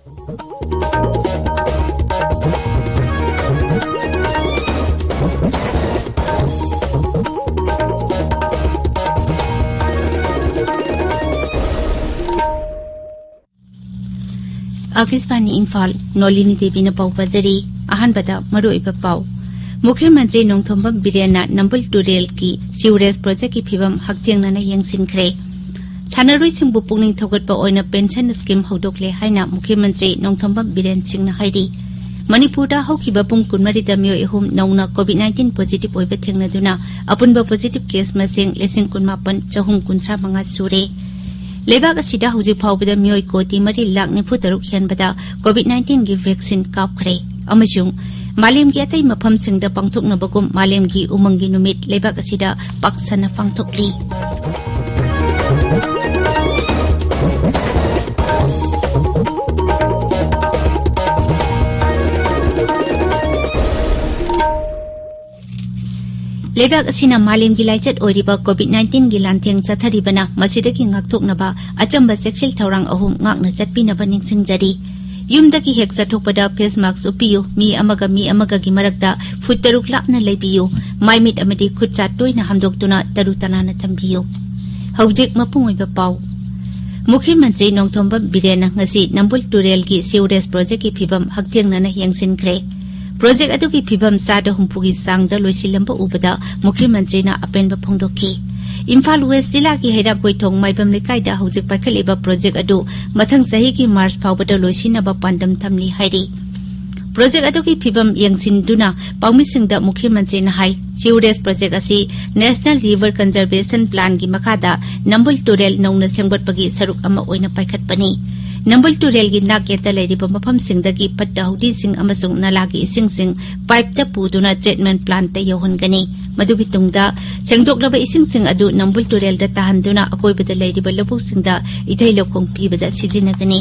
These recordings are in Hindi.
आकाशवाणी इम्फाल नोलिनी देवी न पाउ पजरी अहानबदा मरुइबा पाउ मुख्यमंत्री नोंथोंबम बिरेना नंबुल टूरेल की सीवरेज प्रोजेक्ट की फिवम हक्तियंगना यंगसिनख्रे सानरुइसिंगबु पुंगनिंग थौगटबा ओइना पेंशन स्कीम हौदोकले हाइना मुख्यमंत्री नोंथोंबम बिरेन सिंहना हाइरि मणिपुरदा हौखिबा पुंग 19 मियोय अहुम नौना कोविड-19 पॉजिटिव ओइबा थेंगनदुना अपुनबा पॉजिटिव केस मसिंग 19,915 सुरे लेबाक असिदा हुजिक फाउबदा मियोय कोटी 3,93,000 हेनबदा कोविड-19 की वैक्सीन कापखरे अमसुंग मालेमगी अतै मफमसिंगदा पांथोकनबगुम मालेमगी उमंगी नुमित लेबाक असिदा पाक्सना पांथोकली लेबाक असिना मालेमगी लाइचत ओइरिबा कोविड-19 की लांथेंग चथरिबना मसिदगी ngakthoknaba achamba cheksil thorang ahum ngakna chatpinaba ningsingjari yumdagi hek chathokpada face mask upiyu mi amaga gi marakta foot taruk lapna leibiyu maimit amadi khutcha toina hamdoktuna tarutanana thambiyu hawjik mapungoiba pau मुख्यमंत्री नोंथोंबा बिरेना ngasi नंबुल टूरेल की सीवरेज प्रोजेक्ट की फिबम हक्तियंगना यंगसिनख्रे प्रोजेक्ट अदुगी फिबम सादा हुंपुगी सांगदा लोइसिलंबा उबदा मुख्यमंत्री ना अपेनबा फोंदोखी इम्फाल वेस्ट जिला की हैरा कोइथोंग माइबम लेकाइदा हौजिक पाइखलेबा प्रोजेक्ट अदु मथंग सही की मार्च फावबदा लोइसिनबा पांडम थमली हाइरि प्रोजेक्ट अदुगी फिबम यंगसिनदुना पाउमिसिंगदा मुख्यमंत्री ना हाइ सीवरेज प्रोजेक्ट असि नेशनल रिवर कंजर्वेशन प्लान की मखादा नंबुल टूरेल नौना सेंगबटपगी सरुक अमा ओइना पाइखटपनी नंबुल टूरेल की नाकेता लेरिबा मफमसिंगदगी फट्टा हौदीसिंग अमसुंग नालागी इसिंगसिंग पाइपता पुदुना ट्रीटमेंट प्लांट यौहनगनी मदुगी तुंगदा सेंगदोकलबा इसिंगसिंग अदु नंबुल टूरेलदा ताहनदुना अकोइबदा लेरिबा लबुकसिंगदा इथै लौखोंग पीबदा सिजिनगनी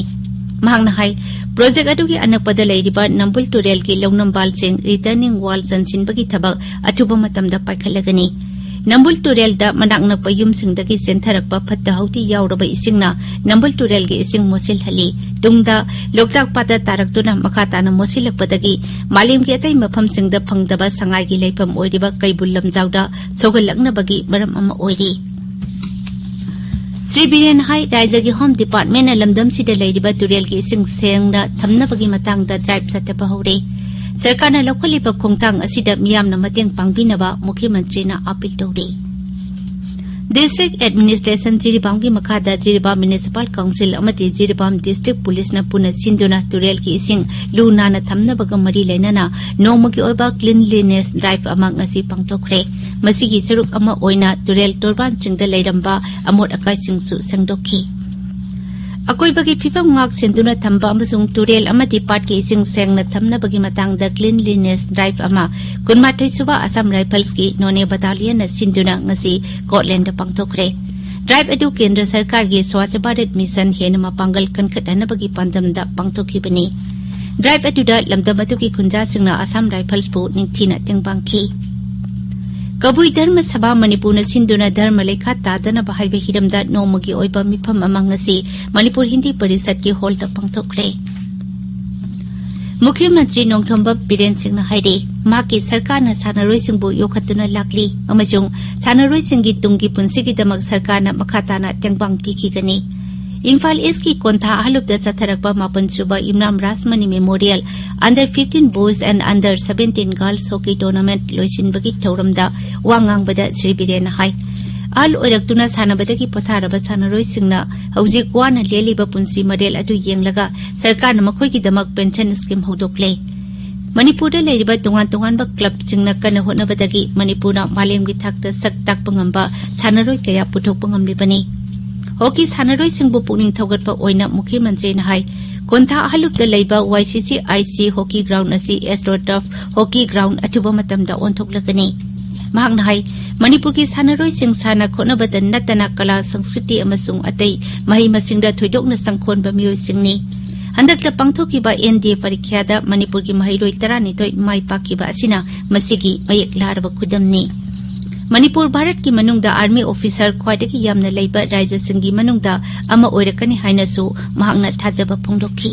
महंगना हाई प्रोजेक्ट अदुगी अनकपदा लेरिबा नंबुल टूरेल की लौनमबालसिंग रिटर्निंग वाल चनसिनबगी थबक अथुबा मतमदा पाइखलगनी नंबुल टूरेलदा मनाकनकपा युमसिंगदगी सेंथरकपा फट्टा हौदी यावरबा इसिंगना नंबुल टूरेल की इसिंग मोसिलहली तुंगदा लोकताक पाता तारकतुना मखाताना मोसिलकपदगी मालेमगी अतै मफमसिंगदा फंगदबा संगाईगी लेफम ओइरिबा कैबुल लमजावदा सोगलकनबगी मरम अमा ओइरि श्री बीरेन हाई राज्य की होम डिपार्टमेंट लमदम सिदा लेरिबा टूरेल की इसिंग सेंगदा थमनबगी मतांगदा ड्राइव चटबा हौरे सरकारना लौखलिबा खोंथांग असिदा मियामना मतेंग पांगबिनबा मुख्यमंत्रीना अपील तौरि डिस्ट्रिक्ट एडमिनिस्ट्रेशन जिरीबाम की मखादा जिरीबाम म्युनिसिपल काउंसिल अमति जिरीबाम डिस्ट्रिक्ट पुलिसना पुना सिंदुना टूरेल की इसिंग लुनाना थमनबगा मरी लेनना नोमगी ओइबा क्लीनलीनेस ड्राइव अमा ngasi पांगथोखरे मसिगी सरुक अमा ओइना टूरेल तोरबान चिंगदा लेरंबा अमोट अकाइसिंगसु संगदोखी अकोइबगी फिफम ngak सेंदुना थंबा अमसुंग टूरेल अमति पाट की इसिंग सेंगना थमनबगी मतांगदा क्लीनलीनेस ड्राइव अमा 28 सुबा असम राइफल्स की नोने बटालियन सिंदुना ngasi कोटलैंड पांगथोखरे ड्राइव अदु केंद्र सरकार की स्वच्छ भारत मिशन हेनमा पांगल कनखटनबगी पांदमदा पांगथोखिबनी ड्राइव अदुदा लमदम अदुगी खुंजासिंगना असम राइफल्स पु निंगथिना तेंगबांगखी कबुई धर्म सभा मणिपुर सिंधुना धर्म लेखा तादना बहाइबे हिरमदा नोमगी ओइबा मिफम अमंगसी मणिपुर हिंदी परिषद की हॉल पांगथोखरे मुख्यमंत्री नोंथोंबम बिरेन सिंहना हाइरे माकी सरकारना सानारोइसिंगबु योखतुना लाक्ली अमसुंग सानारोइसिंगी तुंगी पुंसिगिदमक सरकारना मखाताना तेंगबांग पिखिगनी इम्फाल ईस्ट की कोंथा हलुपदा चथरकपा 9 सुबा इमराम Rasmani memorial under 15 boys and under 17 girls hockey tournament लोइसिनबगी थौरमदा वांगांगबदा श्री बिरेन हाई आल ओइरक्तुना सानबदगी पोथारबा सानारोइसिंगना हौजिक वाना लेलिबा पुंसी मॉडेल अदु येंगलगा सरकारना मखोइगिदमक पेंशन स्कीम हौदोकले मणिपुरदा लेरिबा तोंगान-तोंगानबा क्लबसिंगना कन होनबदगी मणिपुरना मालेमगी थाकता सक ताकपंगंबा सानारोइ कया पुथोकपंगमलिबनी हॉकी सानारोइसिंगबु पुनिंग थौगटपा ओइना मुख्यमंत्रीना हाई कोंथा हलुपदा लेबा YCCIC हॉकी ग्राउंड असी एस्ट्रोटर्फ हॉकी ग्राउंड अथुबा मतमदा ओंथोकलगनी महंगना हाई मणिपुर की सानारोइसिंग साना खोनबदा नतना कला संस्कृति अमसुंग अतै महि मसिंगदा थोइदोकना संखोनबा मियोइसिंगनी हंदकता पांगथोकिबा NDA परीक्षादा मणिपुर की महिरोइ 12 माई पाकिबा असिना मसिगी मयेक लारबा खुदमनी मणिपुर भारत की मनुंगदा आर्मी ऑफिसर ख्वाइदगी यामना लेबा राज्य सिंगी मनुंगदा अमा ओइरकनी हाइनसु महंगना थाजबा फोंदोखी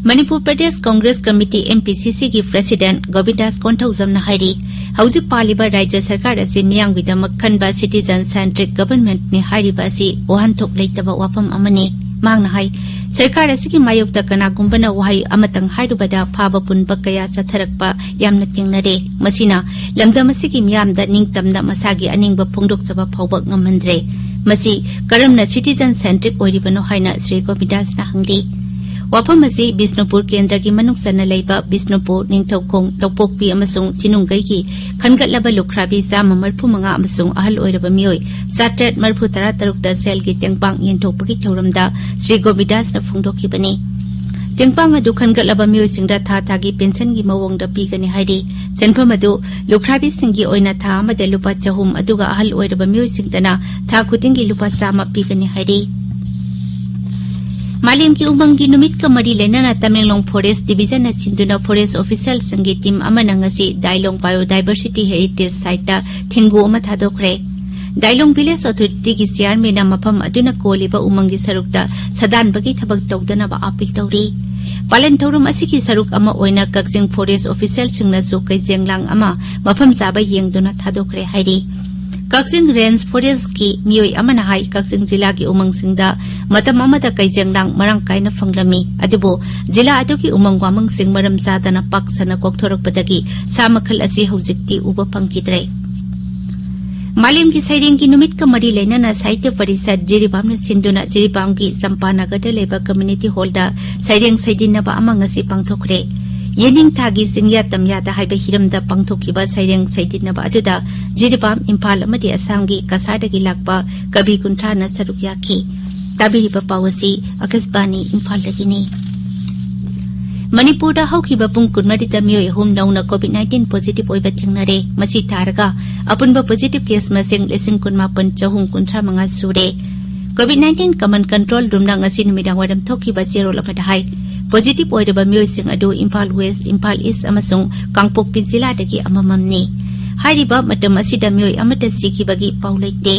Manipur Pradesh Congress Committee MPCC की प्रेसिडेंट गोविंदास कोंथौजमना हाइरी हौजिक पालिबा राज्य सरकार असी मियांग विदमक खनबा सिटीजन सेंट्रिक गवर्नमेंट ने हाइरिबा असी वहानथोक लेतबा वाफम अमनी मांगना हाइ सरकार असी की मायोक्ता कनागुंबना वहाई अमतंग हाइरुबदा फाबा पुनबा कया सथरकपा यामना तिंगनरे मसिना लमदम असी की मियामदा निंगतमना मसागी अनिंगबा फोंदोकचबा फावबा ngамहनद्रे मसी करमना सिटीजन सेंट्रिक ओइरिबनो हाइना श्री गोविंदासना हंगली वाफम असी बिष्णुपुर केंद्र की मनुक चना लेबा बिष्णुपुर निंगथौखोंग तौपोकपी अमसुंग चिनुंगई की खनगटलबा लुखराबी चाम मरफु मंगा अमसुंग अहल ओइरबा मियोय साट्रेट मरफु तरा तरुक सेल की तेंगपांग येंथोकपगी थौरमदा श्री गोविंदासना फोंदोखिबनी तेंगपांग अदु खनगटलबा मियोयसिंगदा था थागी पेंशन की मवोंगदा पीगनी हाइरी सेनफम अदु लुखराबी सिंगी ओइना था अमदा लुपा चहुम अदुगा अहल ओइरबा मियोयसिंगदना था खुतिंगी लुपा चाम पीगनी हाइरी मालिम की उमंग की नुमित का मरी लेना तमेंगलोंग फॉरेस्ट डिवीजन सिंधुना फॉरेस्ट ऑफिशियल संगी टीम अमनंगसी दाइलोंग बायोडाइवर्सिटी हेरिटेज साइट थिंगु अमा थादोखरे दाइलोंग विलेज अथॉरिटी की चेयरमैन मफम अदुना कोलिबा उमंग की सरुकता सदानबगी थबक तौदनबा अपील तौरी पालन थौरम असी की सरुक अमा ओइना कक्सिंग फॉरेस्ट ऑफिशियल सिंगनासु कैजेंगलांग अमा मफम चाबा येंगदुना थादोखरे हाइरी कक्सिंग रेंज फॉरेस्ट की मियोय अमना हाई कक्सिंग जिला की उमंग सिंगदा मतम अमदा कैजेंगलांग मरंग कायना फंगलमी अदुबो जिला अदुगी उमंग वामंग सिंग मरम सादना पक्सना कोकथोरकपदगी सामखल असी हौजिक्ति उबा फंगिद्रे मालिम की सैरिंग की नुमित का मरी लेना साहित्य परिषद जिरीबाम सिंधुना जिरीबाम की संपानगर लेबा कम्युनिटी हॉलदा सैरिंग सैदिनबा अमंगसी पांगथोखरे येनिंग थागी सिंगया तमयादा हाइबा हिरमदा पांगथोखिबा सैरिंग सैदिनबा अदुदा जिरीबाम इम्फाल अमदी असमगी कसारदगी लाकबा कभी कुंथ्राना सरुक याखी ताबिरिबा पावसी आकाशवाणी इम्फालदगिनी मणिपुर हौखिबा पुंग कुनमरिदा मियोय अहुम नौना कोविड-19 पॉजिटिव ओइबा थेंगनरे मसी थारगा अपुनबा पॉजिटिव केस मसिंग 19,935 सुरे कोविड-19 कमन control room ngasi numitang wadam thokiba zero lamada hai positive ओइरबा मियोयसिंग अदु इम्फाल वेस्ट इम्फाल ईस्ट अमसुंग कांगपोकपी जिलादगी अमममनी हाइरिबा मतम असिदा मियोय अमता सिखिबगी पाउ लेते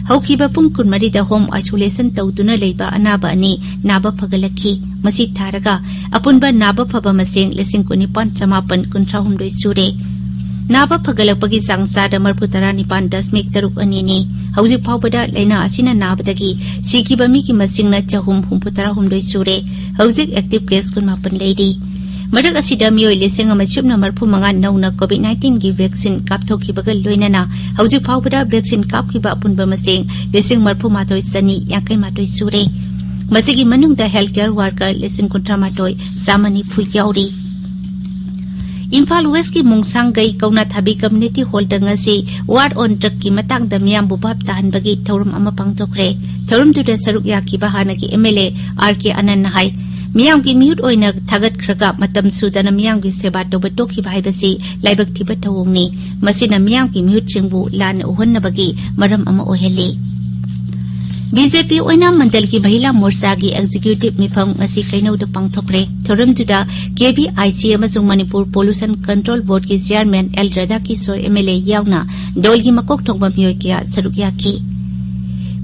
हौखिबा पुंग कुनमरिदा होम आइसोलेशन तौदुना लेबा अनाबा अनि नाबा फगलखी मसी थारगा अपुनबा नाबा फबा मसेंग 19,935 सुरे नाबा फगलपगी चांगसादा 39.3 हौजिक फाउबदा लेना असिना नाबदगी सिखिबा मिकी मसिंगना 463 सुरे हौजिक एक्टिव केस 19 लेदी मदक असिदा मियोय 1,035 नौना कोविड-19 की वैक्सीन कापथोखिबगा लोइनना हौजिक फाउबदा वैक्सीन कापखिबा अपुनबा मसिंग 38,250 सुरे मसिगी मनुंगदा हेल्थ केयर वर्कर 39,000 जामनी फु याउरी इम्फाल वेस्ट की मुंगसांग गई कौना थाबी कम्युनिटी हॉल दंगसी वार्ड ऑन ट्रक की मतंग दमियाम बुबाब ताहनबगी थौरम अमा पांगथोखरे थौरम दुदा सरुक याकी बहाना की एमएलए आरके अनन हाई मियाम की मिहुत ओइना थागत खरगा मतम सुदना मियाम की सेवा तोबा तोखि भाइबसी लाइबक थिबा थौंगनी मसिना मियाम की मिहुत सिंगबु लान उहन्नबगी मरम अमा ओहेली बीजेपी ओइना मंडल की महिला मोर्चा की एग्जीक्यूटिव मिफम ngasi कैनौदा पांगथोखरे थोरमदुदा केबीआईसी अमसुंग मणिपुर पोल्यूशन कंट्रोल बोर्ड की chairman L Radha Kishore MLA यावना डोलगी मकोक थोंगबा मियोय किया सरुक याकी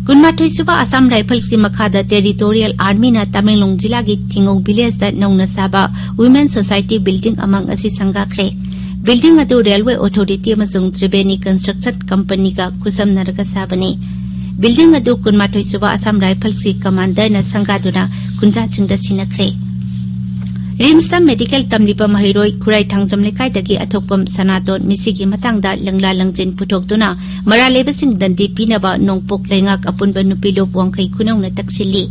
कुनमाथोय सुबा असम राइफल्स की मखादा टेरिटोरियल आर्मी ना तमेंगलोंग जिला की थिंगों विलेज दा नौना साबा वुमेन सोसाइटी बिल्डिंग अमंग असि संगाखरे बिल्डिंग अदु रेलवे अथॉरिटी अमसुंग त्रिवेणी कंस्ट्रक्शन कंपनी का खुसमनरगा साबनी बिल्डिंग अदु कुनमाथोय सुबा असम राइफल्स की कमांडर न संगादुना कुंजा चिंगदा सिनखरे रिम्स मेडिकल तमलिबा महिरोय खुराई थांगजम लेखाइदगी अथोकपम सनातोन मिसिगी मतंगदा लंगला लंजिन पुथोकदुना मरा लेबसिंग दंदी पिनबा नोंगपोक लेंगाक अपुनबा नुपिलोब वांखै खुनौना तक्सिली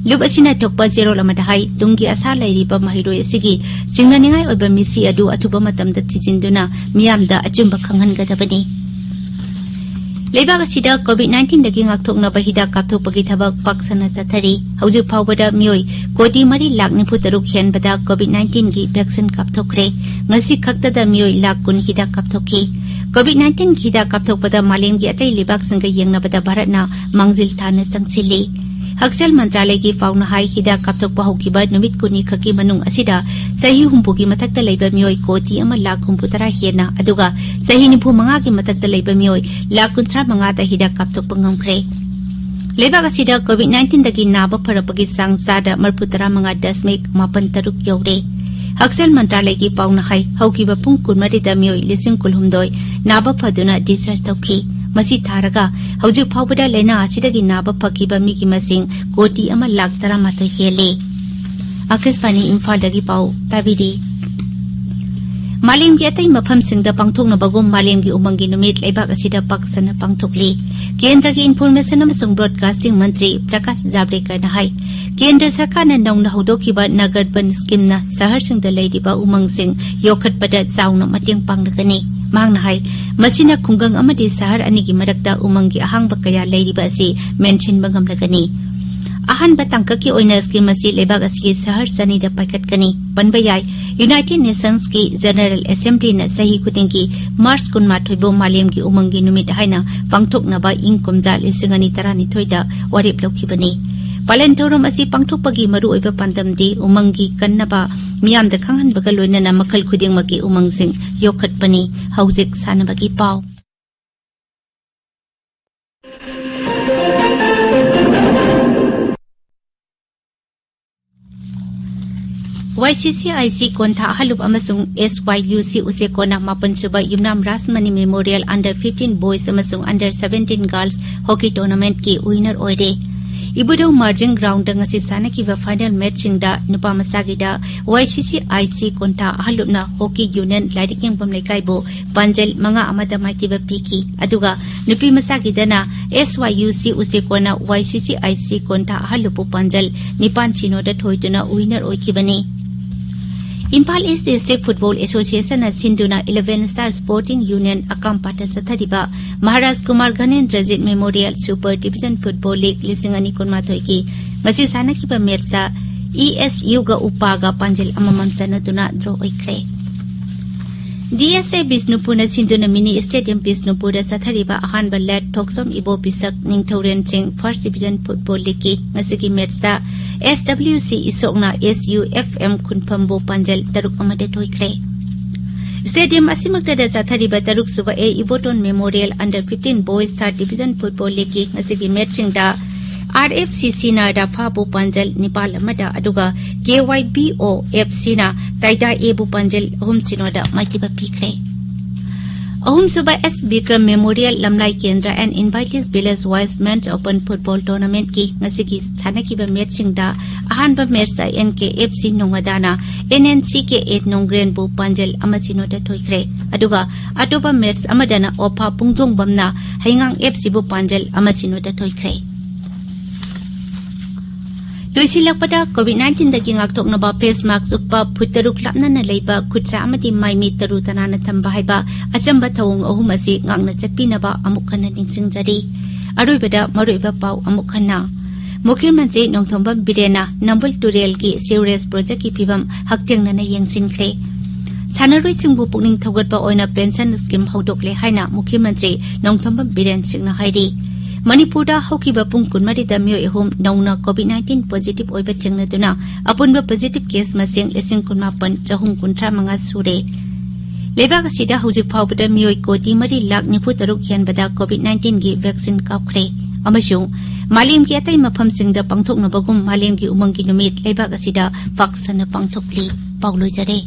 लुब असिना थोकपा जेरो लमदा हाई तुंगी आसा लैरिबा महिरोय असिगी चिंगनानिंगाय ओइबा मिसि अदु अथुबा मतमदा थिजिंदुना मियामदा अचुंबा खंगनगदबनी लेबाग असिदा कोविड-19 दगी ngakthoknaba hidak kapthokpagi thabak paksana sathari haujuk phawbada miyoi kodi mari lakh nifu taruk henbada कोविड-19 gi vaccine kapthokre ngasi khaktada miyoi lakh kun hidak kapthokki कोविड-19 gi hidak kapthokpada malem gi atai lebak sanga yengnabada bharatna mangjil thana sangsili हक्सल मंत्रालय की फाउना हाई हिदा काप्थोकपा होकिबा नुमित कुनी खकी मनुंग असिदा सही हुंपुगी मथक्ता लैबा मियोय कोटी अमा लाख हुंपुतरा हेना अदुगा सही निफु मंगा की मथक्ता लैबा मियोय लाख कुंथ्रा मंगा ता हिदा काप्थोकपा ngamkhre लेबाग असिदा कोविड-19 दगी नाबा फरपगी सांगसादा मरपुतरा मंगा दशमिक मापन तरुक यौरे हक्सल मंत्रालय की पाउना हाई हौकिबा पुंग कुनमरी दा मियोय लिसिंग कुलहुमदोय नाबा फदुना डिस्चार्ज तौखी मसी थारगा हौजुक फावबदा लेना आसिदगी नाबा फकीबा मिगी मसिंग कोटी अमा लाख 13 हेले आकाशवाणी इम्फाल दगी पाउ ताबिरी मालेम की अतई मफम सिंगदा पांगथोकनबगुम मालेम की उमंगी नुमित लेबाग असिदा पक्सना पांगथोकली केंद्र की इन्फॉर्मेशन अमसुंग ब्रॉडकास्टिंग मंत्री प्रकाश जावड़ेकर न हाई केंद्र सरकार ने नौना हौदोकिबा नगर वन स्कीमना शहर सिंगदा लैरिबा उमंग सिंग योखटपदा चाउना मतेंग पांगलगनी मांगना हाई मसिना खुंगंग अमदी शहर अनिगी मरक्ता उमंगी अहांगबा कया लैरिबा असि मेंशनबा ngamlagani अहनबा तांककी ओइना स्कीम असि लेबाग असि शहर सनीदा पाइकटकनी पनबा याय यूनाइटेड नेशंस की जनरल असेंबली न सही खुदिंगी मार्च 18 मालेम की उमंगी नुमित हाइना पांगथोकनबा इंग कुमजा 2012 दा वारेप लौखिबनी पालन थौरम असि पांगथोकपगी मरु ओइबा पांदमदी उमंगी कन्नबा मियामदा खंगहनबगा लोइनना मखल खुदिंगमकी उमंगसिंग योखटपनी हौजिक सानबगी पाव YCCIC कोंथा हलुप अमसुंग SYUC उसेकोना मापनसुबा Yumnam Rasmani memorial under 15 boys अमसुंग अंडर 17 गर्ल्स हॉकी टूर्नामेंट की विनर ओइरे इबुदो मार्जिंग ग्राउंड ngasi sanakibा फाइनल मैच सिंगदा नुपा मसागिदा YCCIC कोंथा हलुपना हॉकी यूनियन लाइडिंग बम लेकाइबो पंजल मंगा अमदा माइतिबा पीकी अदुगा नुपी मसागिदना SYUC उसेकोना YCCIC कोंथा हलुपो पंजल निपान चिनोदा थोइतुना विनर ओइकिबनी Imphal East District Football Association Sinduna 11 Star Sporting Union Akampata Sathariba Maharaj Kumar Ghanendrajit Memorial Super Division Football League 2023 की मसी सानकिबा मेरसा ESU ga upaga panjel amamam chanaduna draw oikre DSA Bisnupur na sinduna mini stadium Bisnupur da sathariba ahanba led thoksom ibo pisak ningthoren ching first division football league ki masigi matchda SWC isokna SUFM khunpambo panjal taruk amade thoikre Stadium asimakta da sathariba taruk suba a Iboton Memorial under 15 boys third division football league ki masigi matching da RFCC na da Phabu Panjal Nepal amada aduga KYBO FC na Taida Ebu Panjal Ahum Sinoda Maitiba Pikre Ahum Suba S Bikram Memorial Lamlai Kendra and Invites Village Wise Men's Open Football Tournament ki ngasigi sanakiba matching da ahanba mersa NKFC Nongadana NNC ke 8 Nongren Bu Panjal Amasinoda Toikre aduga atoba match amadana Opa Pungdong Bamna Haingang FC Bu Panjal Amasinoda Toikre Luisilakpada COVID-19 dagi ngakthoknaba face mask ukpa phutaruk lapnana leiba khutsa amati maimi taru tanana thamba haiba achamba thawung ahum asi ngangna chapinaba amukhana ningsingjari aroibada maroiba pau amukhana Mukhyamanत्री Nongthomba Birena Nambul Turel ki Sewerage project ki phibam haktengnana yengsinkhre Sanaroi singbu pukning thawgatba oina pension scheme hodokle haina Mukhyamanत्री Nongthomba Biren singna hairi Manipur da hokiba pung kunmari da myo ehom nauna COVID-19 positive oiba chengnaduna apunba positive case masing lesing kunmapan chahum kuntra manga sure lebak sida hujik phawbada myo koti mari lakh nifu taruk hianbada COVID-19 gi vaccine kapkhre amasung malim ki atai mafam singda pangthoknabagum malim gi umang gi numit lebak sida paksana pangthokli pauloi jare